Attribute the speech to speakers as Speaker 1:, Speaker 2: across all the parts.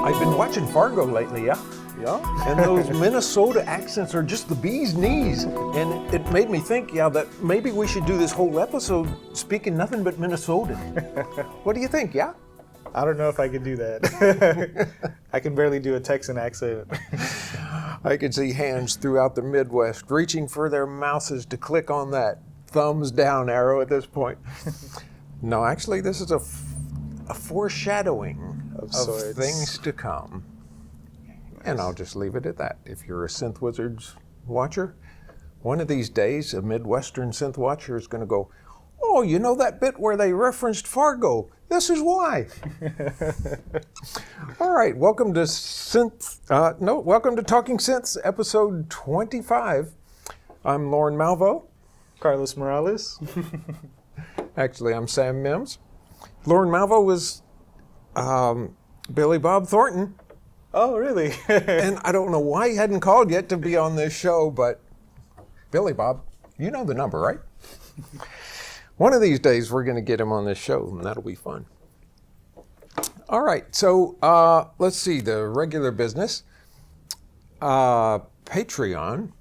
Speaker 1: I've been watching Fargo lately, yeah?
Speaker 2: Yeah?
Speaker 1: And those Minnesota accents are just the bee's knees. And it made me think, that maybe we should do this whole episode speaking nothing but Minnesotan. What do you think, yeah?
Speaker 2: I don't know if I could do that. I can barely do a Texan accent.
Speaker 1: I could see hands throughout the Midwest reaching for their mouses to click on that thumbs down arrow at this point. No, actually, this is a foreshadowing of things to come. And I'll just leave it at that. If you're a Synth Wizards watcher, one of these days, a Midwestern synth watcher is going to go, oh, you know that bit where they referenced Fargo? This is why. All right, welcome to welcome to Talking Synths, episode 25. I'm Lauren Malvo.
Speaker 2: Carlos Morales.
Speaker 1: Actually, I'm Sam Mims. Lauren Malvo was Billy Bob Thornton.
Speaker 2: Oh, really?
Speaker 1: And I don't know why he hadn't called yet to be on this show, but Billy Bob, you know the number, right? One of these days we're going to get him on this show, and that'll be fun. All right, so let's see, the regular business. Patreon.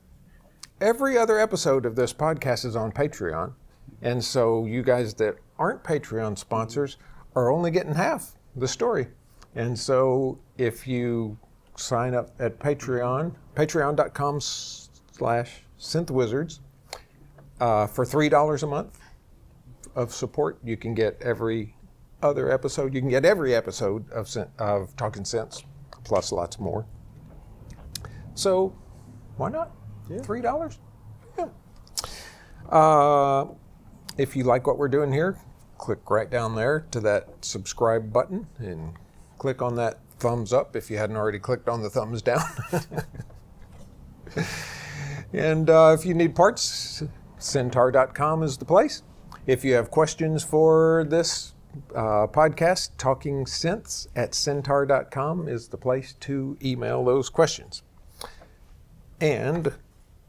Speaker 1: Every other episode of this podcast is on Patreon, and so you guys that aren't Patreon sponsors are only getting half the story. And so if you sign up at Patreon, patreon.com/synthwizards, for $3 a month of support, you can get every other episode. You can get every episode of Talking Synths, plus lots more. So why not?
Speaker 2: Yeah.
Speaker 1: $3? Yeah. If you like what we're doing here, click right down there to that subscribe button and click on that thumbs up if you hadn't already clicked on the thumbs down. And if you need parts, Syntaur.com is the place. If you have questions for this podcast, Talking Synths at Syntaur.com is the place to email those questions. And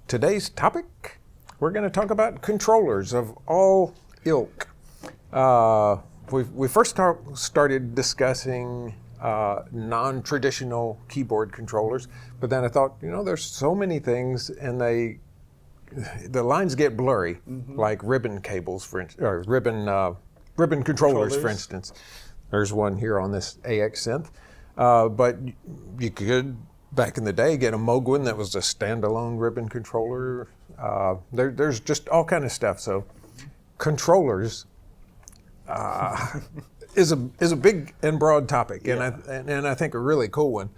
Speaker 1: today's topic, we're going to talk about controllers of all ilk. We first started discussing non-traditional keyboard controllers, but then I thought, there's so many things, and the lines get blurry, like ribbon cables, or ribbon controllers, for instance. There's one here on this AX synth, but you could, back in the day, get a Mogwin that was a standalone ribbon controller. There's just all kind of stuff. So controllers is a big and broad topic,
Speaker 2: Yeah.
Speaker 1: and I think a really cool one.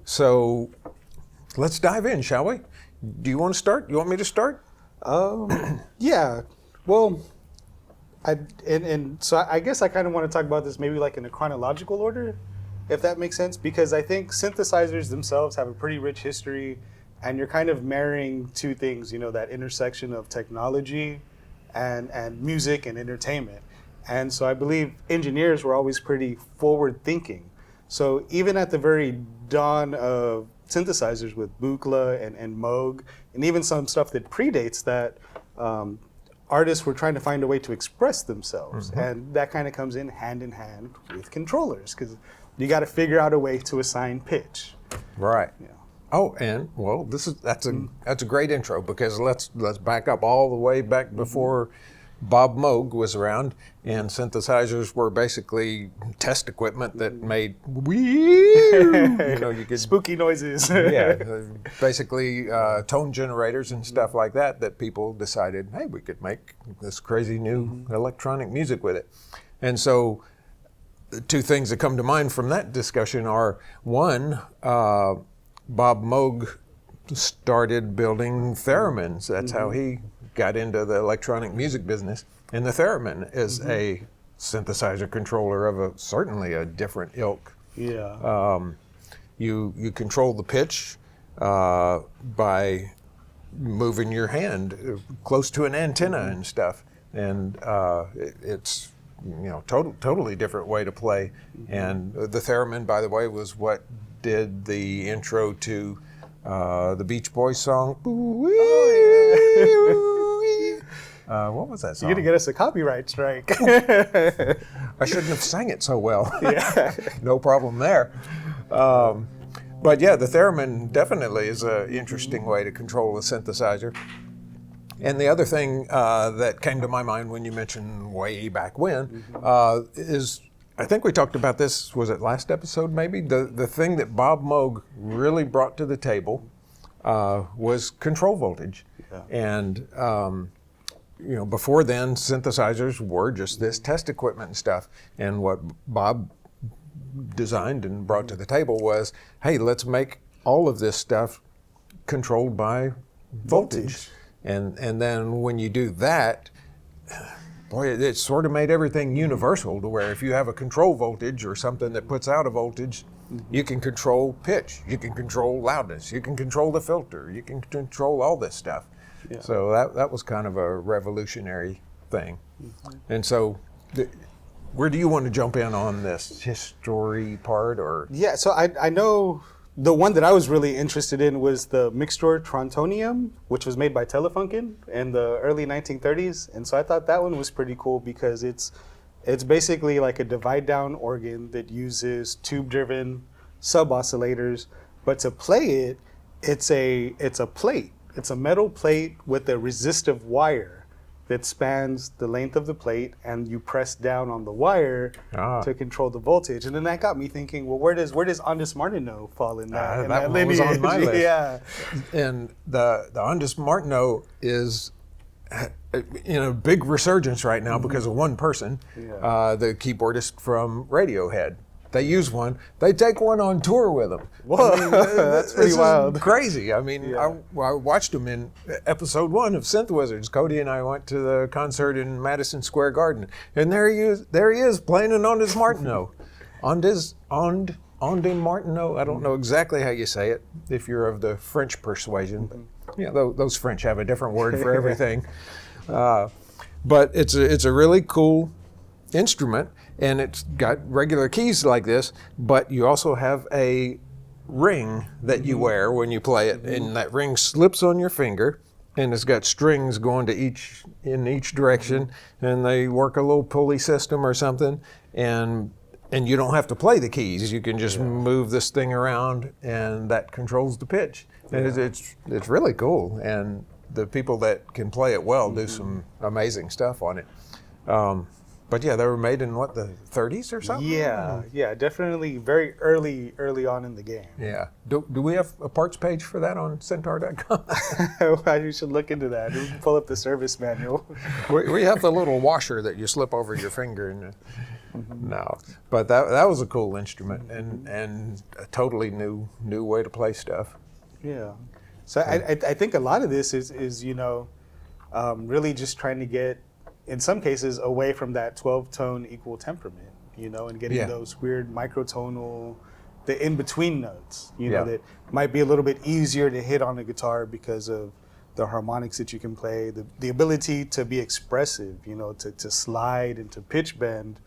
Speaker 1: So let's dive in, shall we? Do you want to start? You want me to start?
Speaker 2: Yeah. Well, so I guess I kind of want to talk about this maybe like in a chronological order, if that makes sense, because I think synthesizers themselves have a pretty rich history, and you're kind of marrying two things, that intersection of technology and music and entertainment. And so I believe engineers were always pretty forward-thinking. So even at the very dawn of synthesizers with Buchla and Moog, and even some stuff that predates that, artists were trying to find a way to express themselves. Mm-hmm. And that kind of comes in hand with controllers, because you got to figure out a way to assign pitch.
Speaker 1: Right.
Speaker 2: Yeah.
Speaker 1: Oh, and well, that's a great intro, because let's back up all the way back before Bob Moog was around, and synthesizers were basically test equipment that made you could
Speaker 2: spooky noises.
Speaker 1: Yeah, basically tone generators and stuff like that people decided, hey, we could make this crazy new electronic music with it. And so the two things that come to mind from that discussion are, one, Bob Moog started building theremins. That's how he got into the electronic music business. And the theremin is a synthesizer controller of certainly a different ilk.
Speaker 2: Yeah.
Speaker 1: You control the pitch by moving your hand close to an antenna and stuff. And it's totally different way to play. And the theremin, by the way, was what did the intro to the Beach Boys song. What was that song?
Speaker 2: You're gonna get us a copyright strike.
Speaker 1: I shouldn't have sang it so well.
Speaker 2: Yeah.
Speaker 1: No problem there. But yeah, the theremin definitely is an interesting way to control a synthesizer. And the other thing that came to my mind when you mentioned way back when is, I think we talked about this, was it last episode maybe? The thing that Bob Moog really brought to the table was control voltage.
Speaker 2: Yeah.
Speaker 1: And before then, synthesizers were just this test equipment and stuff. And what Bob designed and brought to the table was, hey, let's make all of this stuff controlled by voltage. And then when you do that, boy, it sort of made everything universal to where if you have a control voltage or something that puts out a voltage, you can control pitch, you can control loudness, you can control the filter, you can control all this stuff. Yeah. So that was kind of a revolutionary thing. And so where do you want to jump in on this history part? Or
Speaker 2: Yeah, so I know the one that I was really interested in was the mixture Trontonium, which was made by Telefunken in the early 1930s. And so I thought that one was pretty cool because it's basically like a divide down organ that uses tube-driven sub-oscillators. But to play it, it's a plate. It's a metal plate with a resistive wire that spans the length of the plate, and you press down on the wire to control the voltage. And then that got me thinking, well, where does Andis Martineau fall in that?
Speaker 1: That one was on my list.
Speaker 2: Yeah.
Speaker 1: And the Andis Martineau is big resurgence right now because of one person, the keyboardist from Radiohead. They use one. They take one on tour with them.
Speaker 2: Whoa, that's pretty wild.
Speaker 1: Crazy. I mean, I watched them in episode 1 of Synth Wizards. Cody and I went to the concert in Madison Square Garden, and there he is playing an Andis Martineau. Andis Martineau. I don't know exactly how you say it if you're of the French persuasion, but those French have a different word for everything. But it's a really cool instrument, and it's got regular keys like this, but you also have a ring that you wear when you play it, and that ring slips on your finger, and it's got strings going to in each direction, and they work a little pulley system or something, and you don't have to play the keys. You can just move this thing around, and that controls the pitch. And it's really cool, and the people that can play it well do some amazing stuff on it. But yeah, they were made in what, the 30s or something?
Speaker 2: Yeah, definitely very early on in the game.
Speaker 1: Yeah. Do we have a parts page for that on Syntaur.com?
Speaker 2: You should look into that. You can pull up the service manual.
Speaker 1: We have the little washer that you slip over your finger. And no, but that was a cool instrument and a totally new way to play stuff.
Speaker 2: Yeah. So I think a lot of this is really just trying to get, in some cases, away from that 12-tone equal temperament, and getting those weird microtonal, the in-between notes, that might be a little bit easier to hit on a guitar because of the harmonics that you can play, the ability to be expressive, to slide and to pitch bend,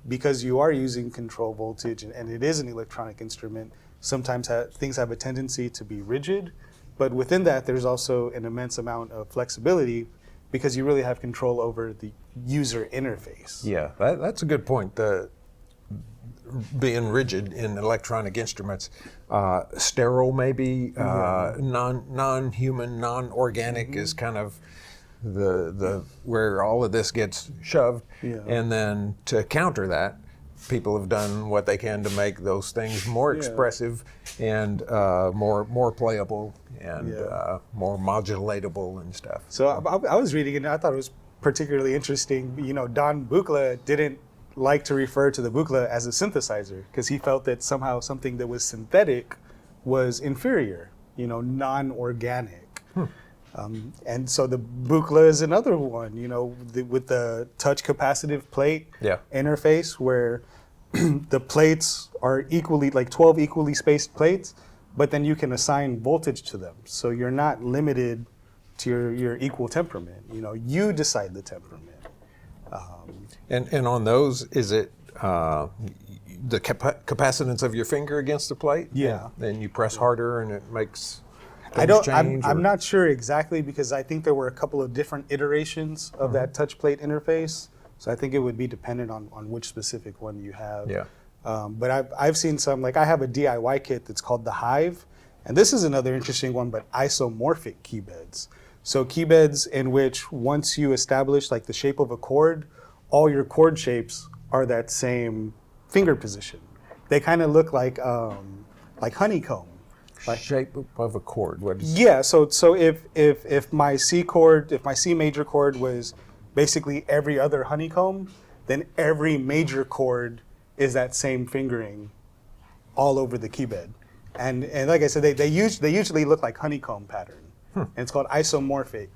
Speaker 2: because you are using control voltage and it is an electronic instrument. Sometimes things have a tendency to be rigid, but within that, there's also an immense amount of flexibility, because you really have control over the user interface.
Speaker 1: Yeah, that's a good point. Being rigid in electronic instruments, sterile maybe, non-human, non-organic is kind of the where all of this gets shoved. Yeah. And then to counter that, people have done what they can to make those things more expressive and more playable and more modulatable and stuff.
Speaker 2: So I was reading it and I thought it was particularly interesting. Don Buchla didn't like to refer to the Buchla as a synthesizer because he felt that somehow something that was synthetic was inferior, non-organic. And so the Buchla is another one, with the touch capacitive plate interface where the plates are equally, like 12 equally spaced plates, but then you can assign voltage to them. So you're not limited to your equal temperament. You decide the temperament.
Speaker 1: And on those, is it the capacitance of your finger against the plate?
Speaker 2: Yeah.
Speaker 1: And you press harder and it makes...
Speaker 2: I'm not sure exactly, because I think there were a couple of different iterations of that touch plate interface. So I think it would be dependent on which specific one you have.
Speaker 1: Yeah.
Speaker 2: But I've seen some, like I have a DIY kit that's called the Hive. And this is another interesting one, but isomorphic keybeds. So keybeds in which once you establish like the shape of a chord, all your chord shapes are that same finger position. They kind of look like honeycomb. Like,
Speaker 1: shape of a chord. What is
Speaker 2: yeah, so if my C major chord was basically every other honeycomb, then every major chord is that same fingering all over the keybed. And like I said, they usually look like honeycomb pattern. And it's called isomorphic.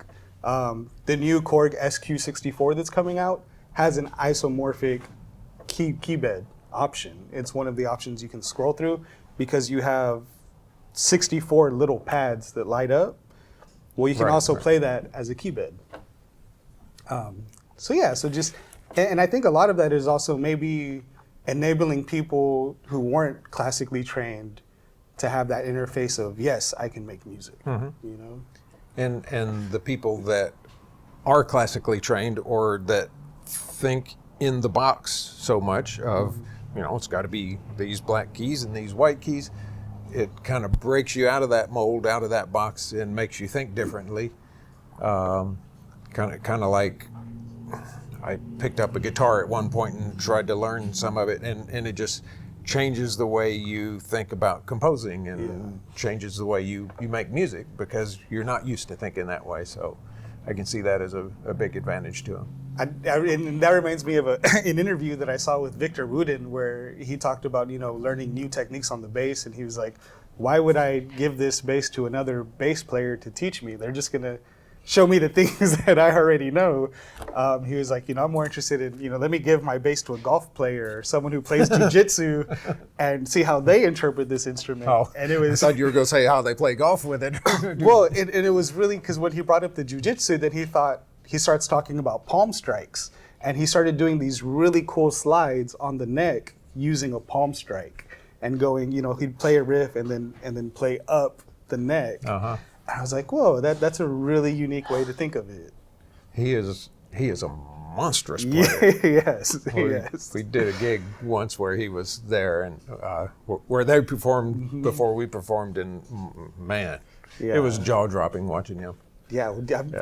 Speaker 2: The new Korg SQ64 that's coming out has an isomorphic keybed option. It's one of the options you can scroll through because you have 64 little pads that light up. Well, you can also play that as a keybed. And I think a lot of that is also maybe enabling people who weren't classically trained to have that interface of, yes, I can make music, you know?
Speaker 1: And the people that are classically trained or that think in the box so much of, you know, it's got to be these black keys and these white keys, it kind of breaks you out of that mold, out of that box, and makes you think differently. Kind of like I picked up a guitar at one point and tried to learn some of it, and it just changes the way you think about composing and changes the way you make music because you're not used to thinking that way. So I can see that as a big advantage to them.
Speaker 2: And that reminds me of an interview that I saw with Victor Rudin where he talked about, you know, learning new techniques on the bass, and he was like, why would I give this bass to another bass player to teach me? They're just gonna show me the things that I already know. He was like, you know, I'm more interested in, you know, let me give my bass to a golf player or someone who plays jiu-jitsu and see how they interpret this instrument.
Speaker 1: Oh,
Speaker 2: and it was,
Speaker 1: I thought you were going to say how they play golf with it.
Speaker 2: Well, and it was really, because when he brought up the jiu-jitsu, then he starts talking about palm strikes. And he started doing these really cool slides on the neck using a palm strike and going, you know, he'd play a riff and then play up the neck. I was like, whoa, that's a really unique way to think of it.
Speaker 1: He is a monstrous player.
Speaker 2: Yes.
Speaker 1: We did a gig once where he was there, and where they performed before we performed, and man, it was jaw-dropping watching him.
Speaker 2: Yeah,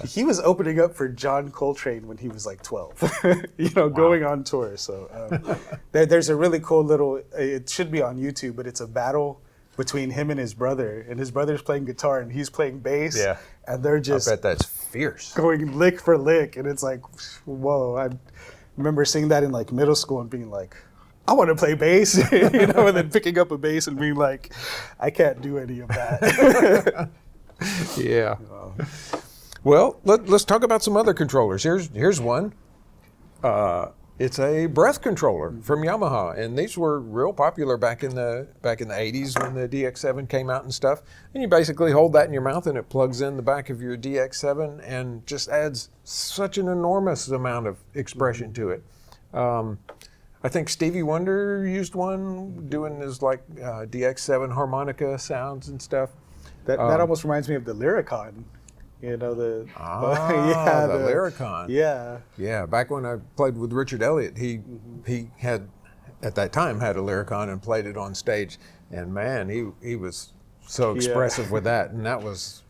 Speaker 2: he was opening up for John Coltrane when he was like 12, you know, going on tour. So there's a really cool little, it should be on YouTube, but it's a battle between him and his brother, and his brother's playing guitar and he's playing bass.
Speaker 1: Yeah.
Speaker 2: And they're just
Speaker 1: I bet that's fierce.
Speaker 2: Going lick for lick, and it's like, whoa. I remember seeing that in like middle school and being like, I want to play bass, you know, and then picking up a bass and being like, I can't do any of that.
Speaker 1: Yeah. Well, let's talk about some other controllers. Here's one. It's a breath controller from Yamaha, and these were real popular back in the 80s when the DX7 came out and stuff. And you basically hold that in your mouth, and it plugs in the back of your DX7, and just adds such an enormous amount of expression to it. I think Stevie Wonder used one doing his like DX7 harmonica sounds and stuff.
Speaker 2: That almost reminds me of the Lyricon. You know, the
Speaker 1: Lyricon.
Speaker 2: Yeah.
Speaker 1: Yeah, back when I played with Richard Elliott, he had, at that time, had a Lyricon and played it on stage. And man, he was so expressive with that. And that was,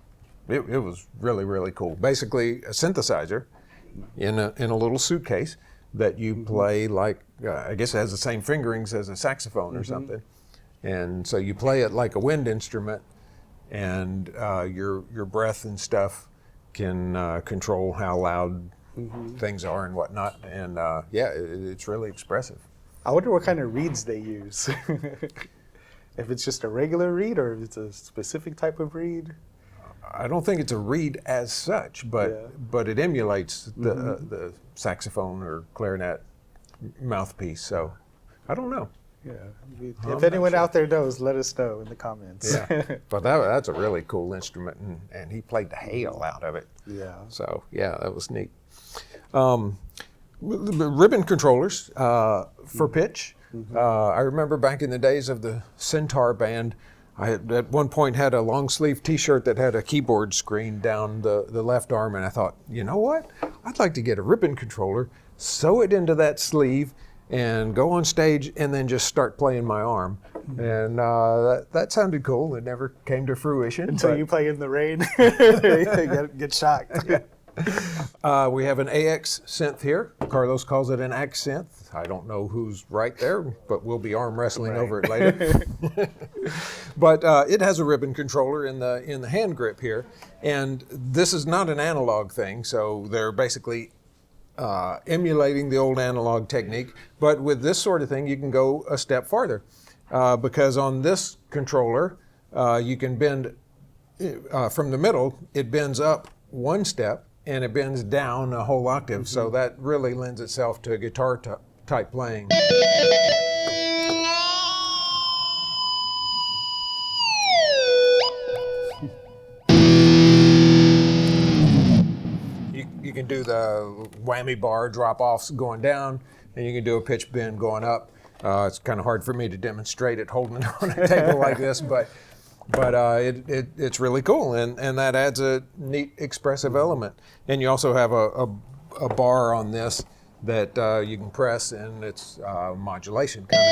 Speaker 1: it was really, really cool. Basically, a synthesizer in a little suitcase that you play like, I guess it has the same fingerings as a saxophone or something. And so you play it like a wind instrument, and your breath and stuff can control how loud things are and whatnot. And it's really expressive.
Speaker 2: I wonder what kind of reeds they use. If it's just a regular reed or if it's a specific type of reed.
Speaker 1: I don't think it's a reed as such, but it emulates the saxophone or clarinet mouthpiece. So I don't know.
Speaker 2: Yeah. If anyone out there knows, let us know in the comments.
Speaker 1: Yeah. But that's a really cool instrument, and he played the hell out of it.
Speaker 2: Yeah.
Speaker 1: So yeah, that was neat. Ribbon controllers for pitch. I remember back in the days of the Syntaur band, I had, at one point had a long sleeve T-shirt that had a keyboard screen down the left arm, and I thought, you know what? I'd like to get a ribbon controller, sew it into that sleeve, and go on stage and then just start playing my arm. And that sounded cool. It never came to fruition.
Speaker 2: Until you play in the rain, get shocked.
Speaker 1: We have an AX synth here. Carlos calls it an AX synth. I don't know who's right there, but we'll be arm wrestling over it later. But it has a ribbon controller in the hand grip here, and this is not an analog thing, so they're basically emulating the old analog technique. But with this sort of thing, you can go a step farther, because on this controller, you can bend from the middle. It bends up one step, and it bends down a whole octave, so that really lends itself to guitar type playing. You can do the whammy bar drop-offs going down, and you can do a pitch bend going up. It's kind of hard for me to demonstrate it holding it on a table like this, but it's really cool, and that adds a neat expressive element. And you also have a bar on this that you can press, and it's modulation kind of.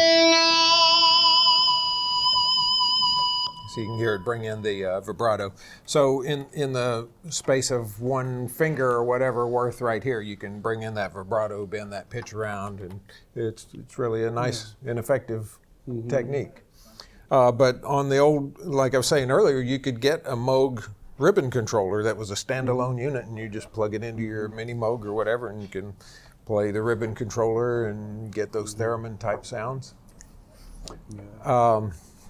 Speaker 1: So you can hear it bring in the vibrato. So in the space of one finger or whatever worth right here, you can bring in that vibrato, bend that pitch around, and it's really a nice and effective technique. But on the old, like I was saying earlier, you could get a Moog ribbon controller that was a standalone unit, and you just plug it into your mini Moog or whatever, and you can play the ribbon controller and get those theremin type sounds.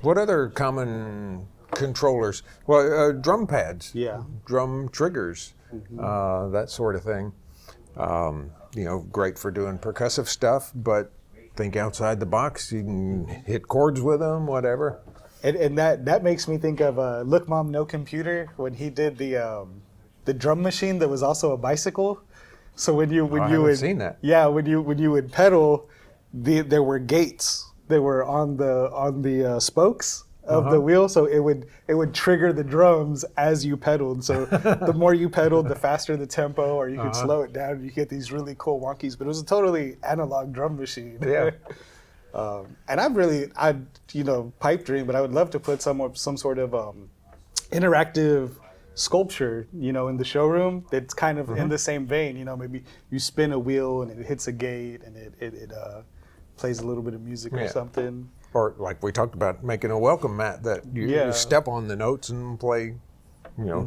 Speaker 1: What other common controllers? Well, drum pads, drum triggers, that sort of thing. Great for doing percussive stuff, but think outside the box. You can hit chords with them, whatever.
Speaker 2: And that makes me think of Look Mom No Computer, when he did the drum machine that was also a bicycle. So when you would
Speaker 1: seen that.
Speaker 2: Yeah, when you would pedal, there were gates that were on the spokes of the wheel, so it would trigger the drums as you pedaled. So the more you pedaled, the faster the tempo, or you could slow it down. You get these really cool wonkies, but it was a totally analog drum machine.
Speaker 1: Yeah.
Speaker 2: And I'd pipe dream, but I would love to put some sort of interactive sculpture, in the showroom that's kind of in the same vein. Maybe you spin a wheel and it hits a gate and it plays a little bit of music or something.
Speaker 1: Or like we talked about, making a welcome mat that you step on the notes and play,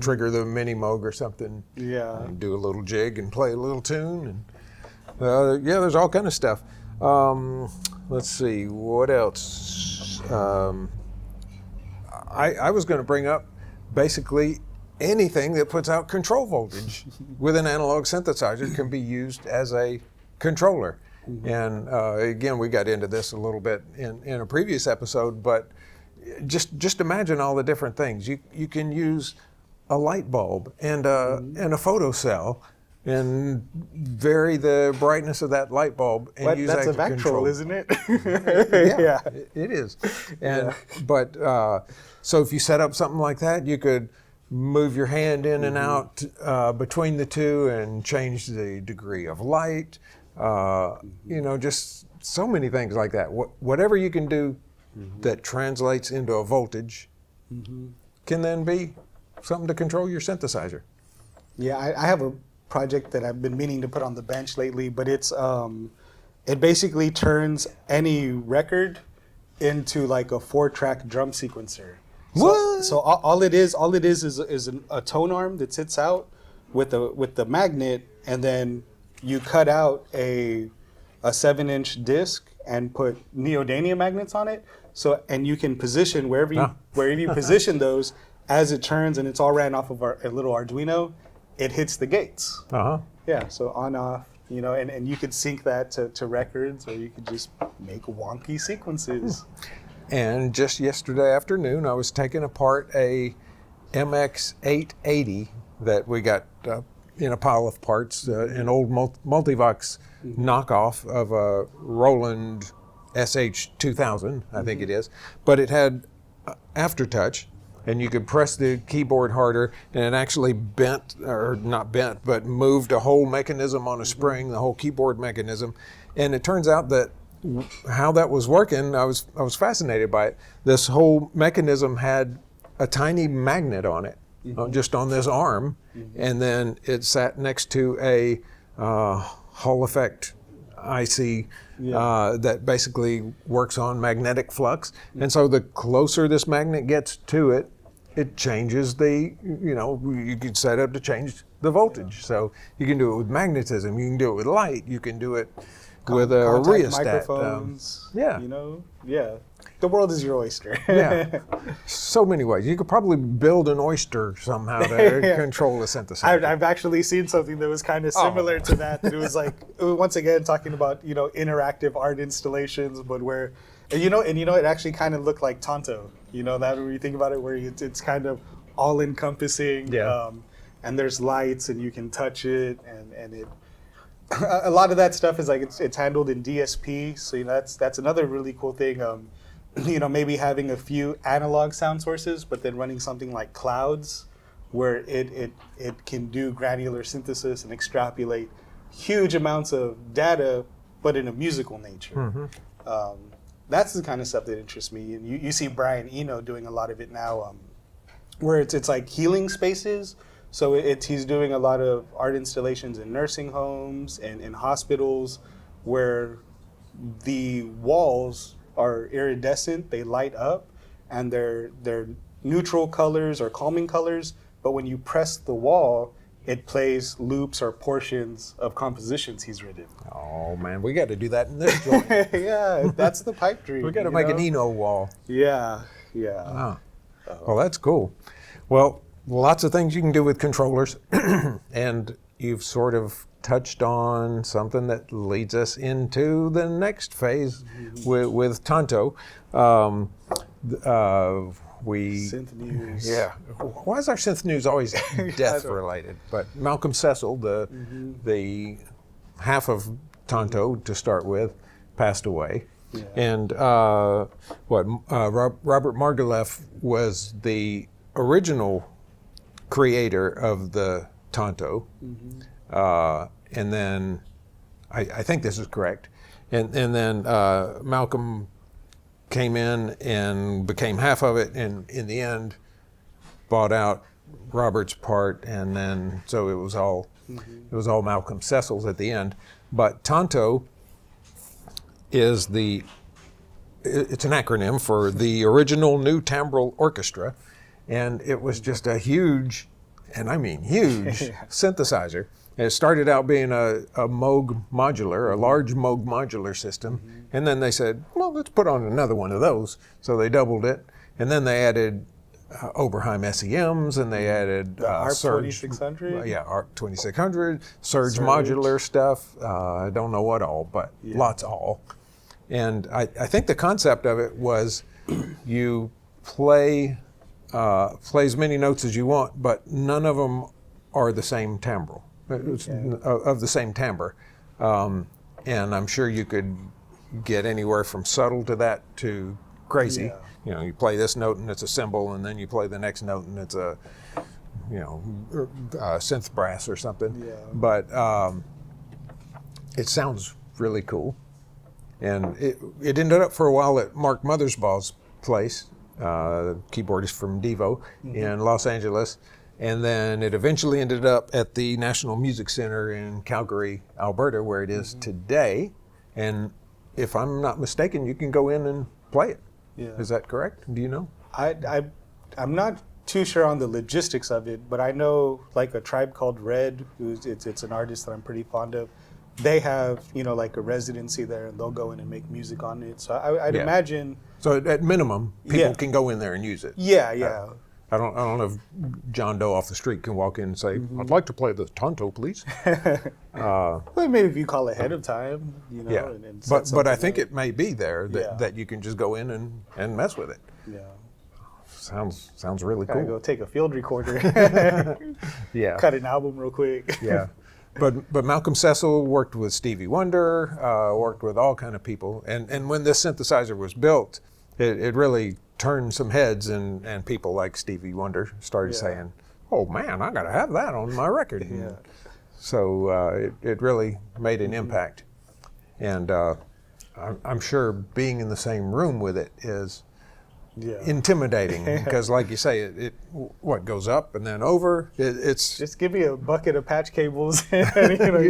Speaker 1: trigger the mini Moog or something.
Speaker 2: Yeah.
Speaker 1: And do a little jig and play a little tune. And there's all kind of stuff. Let's see, what else? I was going to bring up basically anything that puts out control voltage with an analog synthesizer can be used as a controller. And again, we got into this a little bit in a previous episode, but just imagine all the different things. You can use a light bulb and a photocell and vary the brightness of that light bulb and use
Speaker 2: that's
Speaker 1: that
Speaker 2: a
Speaker 1: to control.
Speaker 2: isn't it?
Speaker 1: Yeah, it is. And but so if you set up something like that, you could move your hand in and out between the two and change the degree of light. Just so many things like that. Whatever you can do that translates into a voltage can then be something to control your synthesizer.
Speaker 2: Yeah, I have a project that I've been meaning to put on the bench lately, but it's it basically turns any record into like a 4-track drum sequencer. So all it is a tone arm that sits out with the magnet, and then you cut out a 7-inch disc and put neodymium magnets on it. So, and you can position wherever you position those as it turns, and it's all ran off of a little Arduino. It hits the gates. Yeah, so on off, and you could sync that to records, or you could just make wonky sequences.
Speaker 1: And just yesterday afternoon, I was taking apart a MX880 that we got in a pile of parts, an old Multivox knockoff of a Roland SH2000, I think it is. But it had aftertouch, and you could press the keyboard harder, and it actually bent, or not bent, but moved a whole mechanism on a spring, the whole keyboard mechanism. And it turns out that how that was working, I was fascinated by it. This whole mechanism had a tiny magnet on it, just on this arm, and then it sat next to a Hall effect IC that basically works on magnetic flux. And so the closer this magnet gets to it, it changes the, you can set up to change the voltage. So you can do it with magnetism, you can do it with light, you can do it with a rheostat.
Speaker 2: Microphones, the world is your oyster.
Speaker 1: So many ways. You could probably build an oyster somehow to control a synthesizer.
Speaker 2: I've actually seen something that was kind of similar to that. That it was like, once again, talking about interactive art installations, but where it actually kind of looked like TONTO. That when you think about it, where it's kind of all encompassing. And there's lights, and you can touch it, and it. A lot of that stuff is like it's handled in DSP, so that's another really cool thing. Maybe having a few analog sound sources, but then running something like Clouds, where it can do granular synthesis and extrapolate huge amounts of data, but in a musical nature. That's the kind of stuff that interests me. And you see Brian Eno doing a lot of it now, where it's like healing spaces. So he's doing a lot of art installations in nursing homes and in hospitals where the walls are iridescent, they light up, and they're neutral colors or calming colors, but when you press the wall, it plays loops or portions of compositions he's written.
Speaker 1: Oh man, we got to do that in this joint.
Speaker 2: Yeah, that's the pipe dream.
Speaker 1: We got to make an Eno wall.
Speaker 2: Yeah.
Speaker 1: Wow. Well, that's cool. Well, lots of things you can do with controllers, and you've sort of touched on something that leads us into the next phase with TONTO.
Speaker 2: Synth news.
Speaker 1: Yeah. Why is our synth news always death related? But Malcolm Cecil, the half of TONTO to start with, passed away. Yeah. And Robert Margouleff was the original creator of the TONTO, and then I think this is correct, and then Malcolm came in and became half of it, and in the end bought out Robert's part, and then so it was all Malcolm Cecil's at the end. But TONTO is it's an acronym for the Original New Timbral Orchestra. And it was just a huge, and I mean huge, synthesizer. And it started out being a Moog modular, a large Moog modular system. And then they said, well, let's put on another one of those. So they doubled it. And then they added Oberheim SEMs, and they added
Speaker 2: ARP 2600?
Speaker 1: ARP 2600, Surge modular stuff. I don't know what all, but lots all. And I think the concept of it was you play as many notes as you want, but none of them are the same timbral, of the same timbre. And I'm sure you could get anywhere from subtle to that to crazy. You play this note and it's a cymbal, and then you play the next note and it's a synth brass or something. But it sounds really cool. And it ended up for a while at Mark Mothersbaugh's place, keyboardist from Devo in Los Angeles, and then it eventually ended up at the National Music Center in Calgary, Alberta, where it is today. And if I'm not mistaken, you can go in and play it. Is that correct? Do you know?
Speaker 2: I'm not too sure on the logistics of it, but I know like a Tribe Called Red, it's an artist that I'm pretty fond of. They have like a residency there, and they'll go in and make music on it. So I'd imagine.
Speaker 1: So at minimum, people can go in there and use it. I don't know if John Doe off the street can walk in and say, I'd like to play the TONTO, please.
Speaker 2: Well, maybe if you call ahead of time, and
Speaker 1: but I think it may be there that you can just go in and mess with it. Sounds really cool.
Speaker 2: Go take a field recorder. Cut an album real quick.
Speaker 1: But Malcolm Cecil worked with Stevie Wonder, worked with all kind of people. And when this synthesizer was built, it really turned some heads, and people like Stevie Wonder started saying, "Oh man, I got to have that on my record."
Speaker 2: Yeah.
Speaker 1: So it really made an impact, and I'm sure being in the same room with it is intimidating because, like you say, it what goes up and then over. It's
Speaker 2: just give me a bucket of patch cables. And,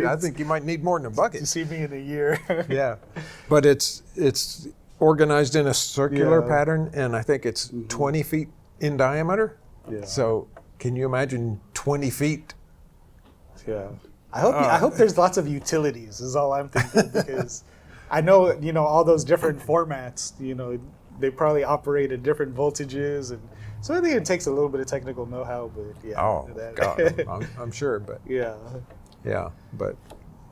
Speaker 1: I think you might need more than a bucket.
Speaker 2: You see me in a year.
Speaker 1: Yeah, but it's organized in a circular pattern, and I think it's 20 feet in diameter.
Speaker 2: Yeah.
Speaker 1: So can you imagine 20 feet?
Speaker 2: Yeah. I hope there's lots of utilities. Is all I'm thinking, because I know all those different formats. They probably operate at different voltages, and so I think it takes a little bit of technical know-how. But yeah.
Speaker 1: Oh God, I'm sure, but
Speaker 2: yeah,
Speaker 1: but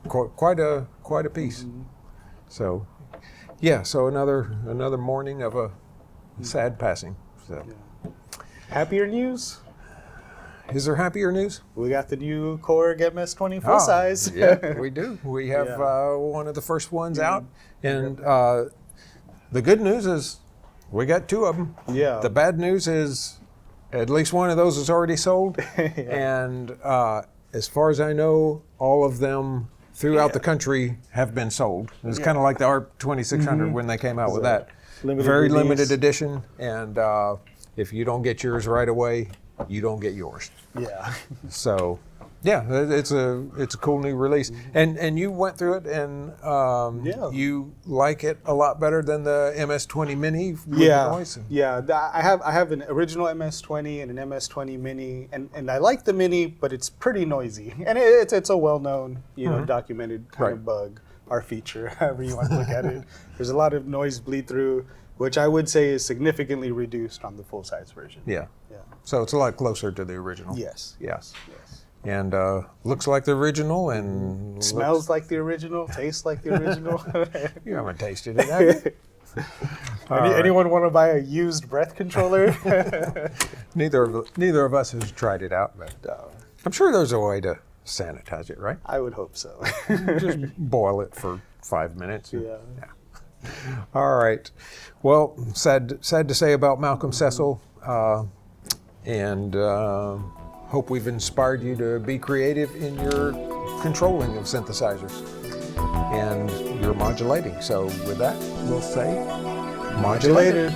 Speaker 1: quite a piece. So yeah, so another morning of a sad passing. So.
Speaker 2: Yeah. Happier news.
Speaker 1: Is there happier news?
Speaker 2: We got the new Korg MS-20 full size.
Speaker 1: Yeah, we do. We have one of the first ones out, and the good news is we got two of them.
Speaker 2: Yeah.
Speaker 1: The bad news is at least one of those is already sold, and as far as I know, all of them throughout the country have been sold. It's kind of like the ARP 2600 when they came out with that. Very limited edition, and if you don't get yours right away, you don't get yours.
Speaker 2: Yeah.
Speaker 1: So, yeah, it's a cool new release, and you went through it, and you like it a lot better than the MS-20 Mini. Noise.
Speaker 2: Yeah. I have an original MS-20 and an MS-20 Mini, and I like the Mini, but it's pretty noisy, and it's a well-known, documented kind of bug or feature, however you want to look at it. There's a lot of noise bleed through, which I would say is significantly reduced on the full-size version.
Speaker 1: Yeah. So it's a lot closer to the original.
Speaker 2: Yes.
Speaker 1: And looks like the original, and
Speaker 2: smells like the original, tastes like the original.
Speaker 1: You haven't tasted it, have you?
Speaker 2: Anyone want to buy a used breath controller?
Speaker 1: Neither of us has tried it out, but I'm sure there's a way to sanitize it, right?
Speaker 2: I would hope so.
Speaker 1: Just boil it for 5 minutes.
Speaker 2: Yeah.
Speaker 1: All right. Well, sad to say about Malcolm Cecil, and hope we've inspired you to be creative in your controlling of synthesizers and your modulating. So with that, we'll say modulated.